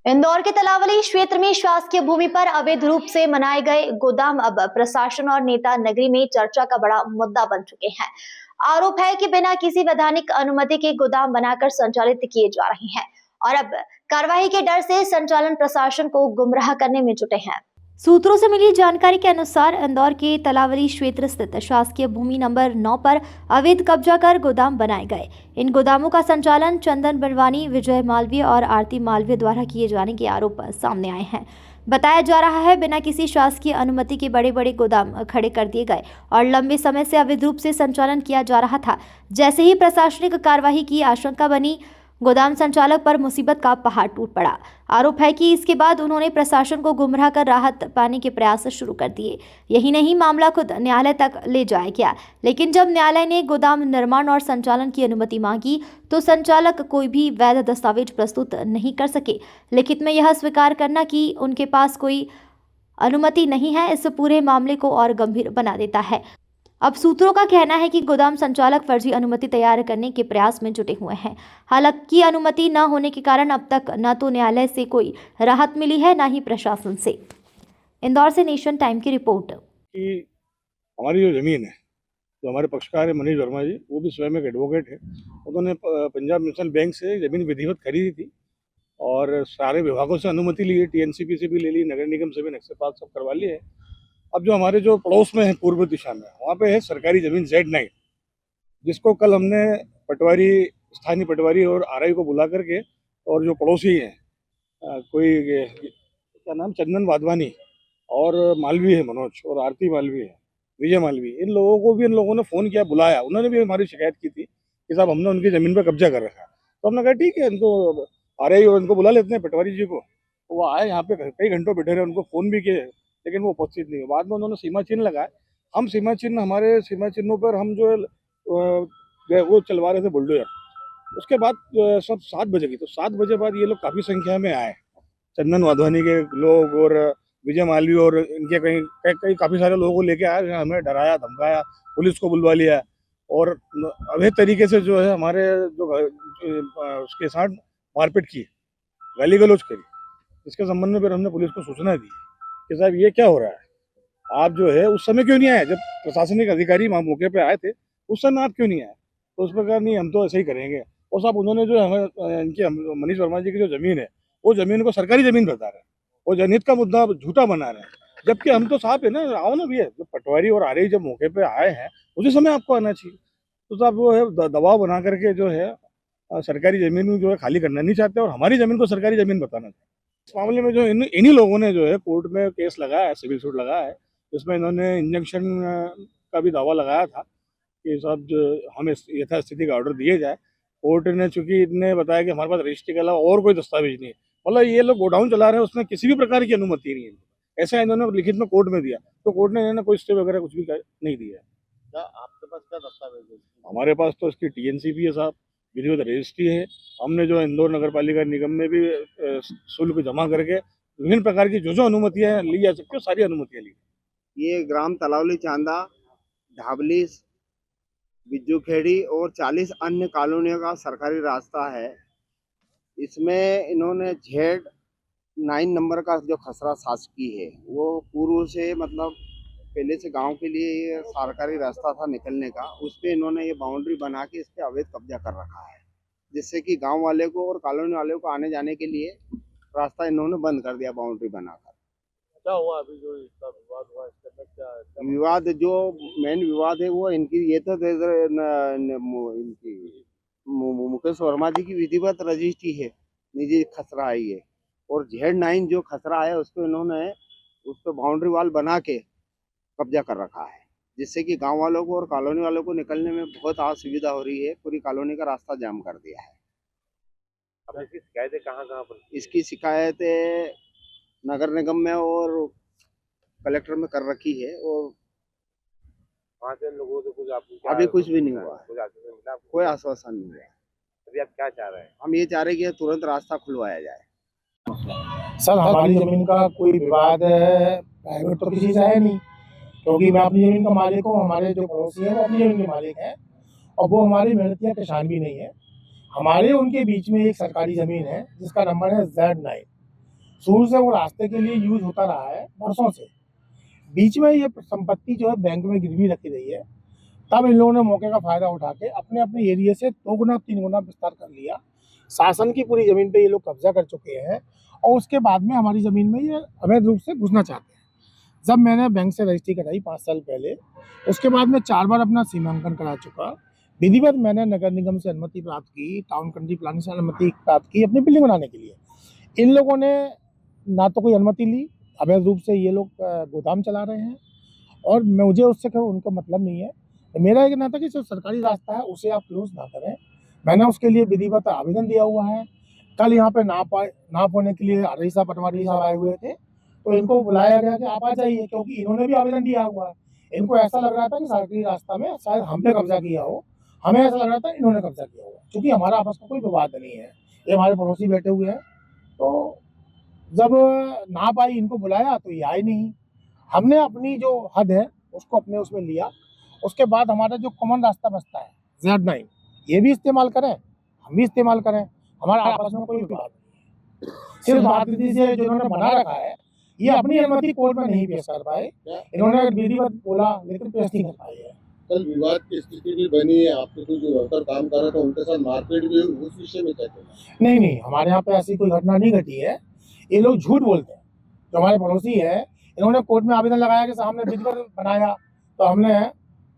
इंदौर के तलावली क्षेत्र में शासकीय भूमि पर अवैध रूप से बनाए गए गोदाम अब प्रशासन और नेता नगरी में चर्चा का बड़ा मुद्दा बन चुके हैं। आरोप है कि बिना किसी वैधानिक अनुमति के गोदाम बनाकर संचालित किए जा रहे हैं और अब कार्रवाई के डर से संचालन प्रशासन को गुमराह करने में जुटे हैं। सूत्रों से मिली जानकारी के अनुसार इंदौर के तलावली क्षेत्र स्थित शासकीय भूमि नंबर 9 पर अवैध कब्जा कर गोदाम बनाए गए। इन गोदामों का संचालन चंदन बनवानी, विजय मालवीय और आरती मालवीय द्वारा किए जाने के आरोप सामने आए हैं। बताया जा रहा है बिना किसी शासकीय अनुमति के बड़े बड़े गोदाम खड़े कर दिए गए और लंबे समय से अवैध रूप से संचालन किया जा रहा था। जैसे ही प्रशासनिक कार्यवाही की आशंका बनी, गोदाम संचालक पर मुसीबत का पहाड़ टूट पड़ा। आरोप है कि इसके बाद उन्होंने प्रशासन को गुमराह कर राहत पाने के प्रयास शुरू कर दिए। यही नहीं, मामला खुद न्यायालय तक ले जाया गया, लेकिन जब न्यायालय ने गोदाम निर्माण और संचालन की अनुमति मांगी तो संचालक कोई भी वैध दस्तावेज प्रस्तुत नहीं कर सके। लिखित में यह स्वीकार करना कि उनके पास कोई अनुमति नहीं है इस पूरे मामले को और गंभीर बना देता है। अब सूत्रों का कहना है कि गोदाम संचालक फर्जी अनुमति तैयार करने के प्रयास में जुटे हुए हैं। हालांकि अनुमति न होने के कारण अब तक न तो न्यायालय से कोई राहत मिली है, न ही प्रशासन से। इंदौर से नेशन टाइम की रिपोर्ट। कि हमारी जो ज़मीन है, जो हमारे पक्षकार है मनीष वर्मा जी, वो भी स्वयं एक एडवोकेट है। उन्होंने पंजाब नेशनल बैंक से ज़मीन विधिवत खरीदी थी और सारे विभागों से अनुमति ली है, टीएनसीपी से भी ले ली, नगर निगम से भी नक्शे पास सब करवा लिए है। अब जो हमारे जो पड़ोस में है पूर्व दिशा में, वहाँ पे है सरकारी ज़मीन Z9, जिसको कल हमने पटवारी, स्थानीय पटवारी और आरआई को बुला करके, और जो पड़ोसी हैं कोई क्या नाम, चंदन वाधवानी और मालवी है मनोज, और आरती मालवी है, विजय मालवी, इन लोगों को भी इन लोगों ने फ़ोन किया, बुलाया। उन्होंने भी हमारी शिकायत की थी कि साहब हमने उनकी ज़मीन पर कब्जा कर रखा है। तो हमने कहा ठीक है, इनको आरआई और इनको बुला लेते हैं, पटवारी जी को। तो वो आए यहाँ पे, कई घंटों बैठे रहे, उनको फ़ोन भी किए, लेकिन वो उपस्थित नहीं हुए। बाद में उन्होंने सीमा चिन्ह लगाए। हम सीमा चिन्ह, हमारे सीमा चिन्हों पर हम जो है वो चलवा रहे थे बुलडोजर। उसके बाद सब 7 बजे की, तो 7 बजे बाद ये लोग काफ़ी संख्या में आए, चंदन वाधवानी के लोग और विजय मालवीय और इनके कई काफ़ी सारे लोगों को लेके आए, हमें डराया धमकाया, पुलिस को बुलवा लिया और अवैध तरीके से जो है हमारे जो उसके साथ मारपीट की, गाली गलौज करी। इसके संबंध में फिर हमने पुलिस को सूचना दी कि साहब ये क्या हो रहा है, आप जो है उस समय क्यों नहीं आए, जब प्रशासनिक अधिकारी वहाँ मौके पे आए थे उस समय आप क्यों नहीं आए। तो उस प्रकार नहीं, हम तो ऐसे ही करेंगे। और साहब उन्होंने जो हमें इनकी मनीष वर्मा जी की जो ज़मीन है, वो ज़मीन को सरकारी ज़मीन बता रहे हैं और जनहित का मुद्दा झूठा बना रहे हैं, जबकि हम तो साहब है ना, आओ ना भैया, जब पटवारी और आरआई जब मौके पे आए हैं उसी समय आपको आना चाहिए। तो साहब वो है दबाव बना करके जो है सरकारी ज़मीन जो है खाली करना नहीं चाहते और हमारी ज़मीन को सरकारी ज़मीन बताना चाहते। इस मामले में जो इन्हीं लोगों ने जो है कोर्ट में केस लगाया है, सिविल सूट लगाया है, जिसमें इन्होंने इंजंक्शन का भी दावा लगाया था कि साहब जो हमें यथास्थिति का ऑर्डर दिए जाए। कोर्ट ने चूंकि इतने बताया कि हमारे पास रजिस्ट्री के अलावा और कोई दस्तावेज नहीं है, मतलब ये लोग गोडाउन चला रहे हैं, उसमें किसी भी प्रकार की अनुमति नहीं है, ऐसा इन्होंने लिखित में कोर्ट में दिया। तो कोर्ट ने इन्होंने कोई स्टे वगैरह कुछ भी नहीं दिया। क्या आपके पास क्या दस्तावेज है? हमारे पास तो इसकी टीएनसी भी है साहब, विधिवत रजिस्ट्री है। हमने जो इंदौर नगर पालिका निगम में भी शुल्क जमा करके विभिन्न प्रकार की जो अनुमतियाँ ली जा सकती है सारी अनुमतियाँ ली। ये ग्राम तलावली चांदा, ढाबली, बिज्जू खेड़ी और 40 अन्य कॉलोनियों का सरकारी रास्ता है। इसमें इन्होंने Z9 नंबर का जो खसरा शासकीय है, वो पूर्व से मतलब पहले से गांव के लिए ये सरकारी रास्ता था निकलने का, उस पर इन्होंने ये बाउंड्री बना के इस पर अवैध कब्जा कर रखा है, जिससे कि गांव वाले को और कॉलोनी वाले को आने जाने के लिए रास्ता इन्होंने बंद कर दिया बाउंड्री बनाकर। क्या हुआ अभी जो इसका विवाद हुआ, इसके अंदर क्या विवाद, जो मेन विवाद है वो इनकी ये तो इनकी मुकेश वर्मा जी की विधिवत रजिस्ट्री है, निजी खसरा है ये, और Z9 जो खसरा है उसको इन्होंने उस पर बाउंड्री वाल बना के कब्जा कर रखा है, जिससे कि गांव वालों को और कॉलोनी वालों को निकलने में बहुत असुविधा हो रही है। पूरी कॉलोनी का रास्ता जाम कर दिया है। अब इसकी शिकायतें कहाँ पर? इसकी शिकायतें नगर निगम में और कलेक्टर में कर रखी है, और वहाँ से लोगों से कुछ आपको अभी कुछ भी नहीं हुआ, कुछ आश्वासन मिला आपको? कोई आश्वासन नहीं हुआ। अभी आप क्या चाह रहे हैं? हम ये चाह रहे हैं कि तुरंत रास्ता खुलवाया जाए। सर हमारी जमीन का कोई विवाद प्राइवेट तो किसी से है नहीं, क्योंकि मैं अपनी जमीन का मालिक हूँ, हमारे जो पड़ोसी हैं वो अपनी जमीन के मालिक हैं और वो हमारे मेहनतिया किसान भी नहीं है। हमारे उनके बीच में एक सरकारी ज़मीन है जिसका नंबर है Z9, शुरू से वो रास्ते के लिए यूज होता रहा है वर्षों से। बीच में ये संपत्ति जो है बैंक में गिरवी रखी रही है, तब इन लोगों ने मौके का फायदा उठा के अपने अपने एरिया से 2 गुना 3 गुना विस्तार कर लिया। शासन की पूरी जमीन पे ये लोग कब्जा कर चुके हैं और उसके बाद में हमारी जमीन में ये अवैध रूप से घुसना चाहते हैं। जब मैंने बैंक से रजिस्ट्री कराई 5 साल पहले, उसके बाद में 4 बार अपना सीमांकन करा चुका। विधिवत मैंने नगर निगम से अनुमति प्राप्त की, टाउन कंट्री प्लानिंग से अनुमति प्राप्त की अपनी बिल्डिंग बनाने के लिए। इन लोगों ने ना तो कोई अनुमति ली, अवैध रूप से ये लोग गोदाम चला रहे हैं और मुझे उससे कोई उनका मतलब नहीं है। मेरा ये कहना था कि जो सरकारी रास्ता है उसे आप क्लोज ना करें। मैंने उसके लिए विधिवत आवेदन दिया हुआ है। कल यहाँ पे नाप होने के लिए रईस साहब पटवारी साहब आए हुए थे, तो इनको बुलाया गया कि आप आ जाइए, क्योंकि इन्होंने भी आवेदन दिया हुआ है। इनको ऐसा लग रहा था कि सरकारी रास्ता में शायद हमने कब्जा किया हो, हमें ऐसा लग रहा था इन्होंने कब्जा किया हुआ, क्योंकि हमारा आपस में कोई विवाद नहीं है। ये हमारे पड़ोसी बैठे हुए हैं। तो जब नाप आई, इनको बुलाया तो ये आए नहीं। हमने अपनी जो हद है उसको अपने उसमें लिया। उसके बाद हमारा जो कॉमन रास्ता बचता है Z9, ये भी इस्तेमाल करें, हम भी इस्तेमाल करें, हमारा आपस में कोई विवाद नहीं। सिर्फ आकृति से जो इन्होंने बना रखा है, ये अपनी अनुमति कोर्ट में नहीं पेश कर पाए। इन्होंने विधिवत बोला लेकिन पेश नहीं कर पाए है। कल विवाद की स्थिति भी बनी है, आपके कोई जो वर्कर काम कर रहा था उनके साथ मारपीट भी हुई, उस विषय में क्या कहना? नहीं, हमारे यहाँ पे ऐसी कोई घटना नहीं घटी है। ये लोग झूठ बोलते हैं। जो हमारे पड़ोसी है, इन्होंने कोर्ट में आवेदन लगाया कि साहब हमने विधिवत बनाया, तो हमने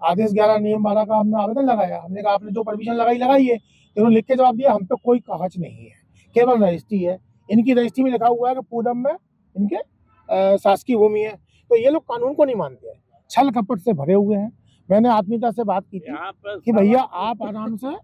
आदेश 11 नियम 12 का हमने आवेदन लगाया। हमने कहा आपने जो परमिशन लगाई है। इन्होंने लिख के जवाब दिया हम पे कोई कागज नहीं है, केवल रजिस्ट्री है। इनकी रजिस्ट्री में लिखा हुआ है कि पूनम में इनके शासकीय भूमि है। तो ये लोग कानून को नहीं मानते हैं, छल कपट से भरे हुए हैं। मैंने आत्मीयता से बात की थी कि भैया आप आराम से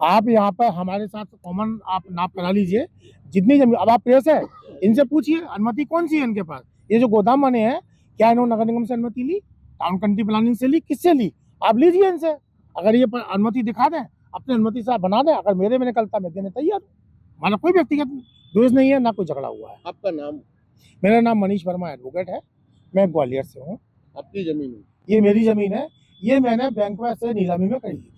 आप यहाँ पे हमारे साथ कॉमन आप नाप करा लीजिए जितनी जमीन। अब आप प्रेस है, इनसे पूछिए अनुमति कौन सी है इनके पास। ये जो गोदाम बने हैं, क्या इन्होंने नगर निगम से अनुमति ली, टाउन कंट्री प्लानिंग से ली, किससे ली? आप लीजिए इनसे। अगर ये अनुमति दिखा दें, अपनी अनुमति से आप बना दें। अगर मेरे में निकलता मैं देने तैयार हूँ। हमारा कोई व्यक्तिगत द्वेष नहीं है, ना कोई झगड़ा हुआ है। आपका नाम? मेरा नाम मनीष वर्मा एडवोकेट है। मैं ग्वालियर से हूँ। आपकी जमीन है? ये मेरी जमीन है। ये मैंने बैंक से नीलामी में खरीदी।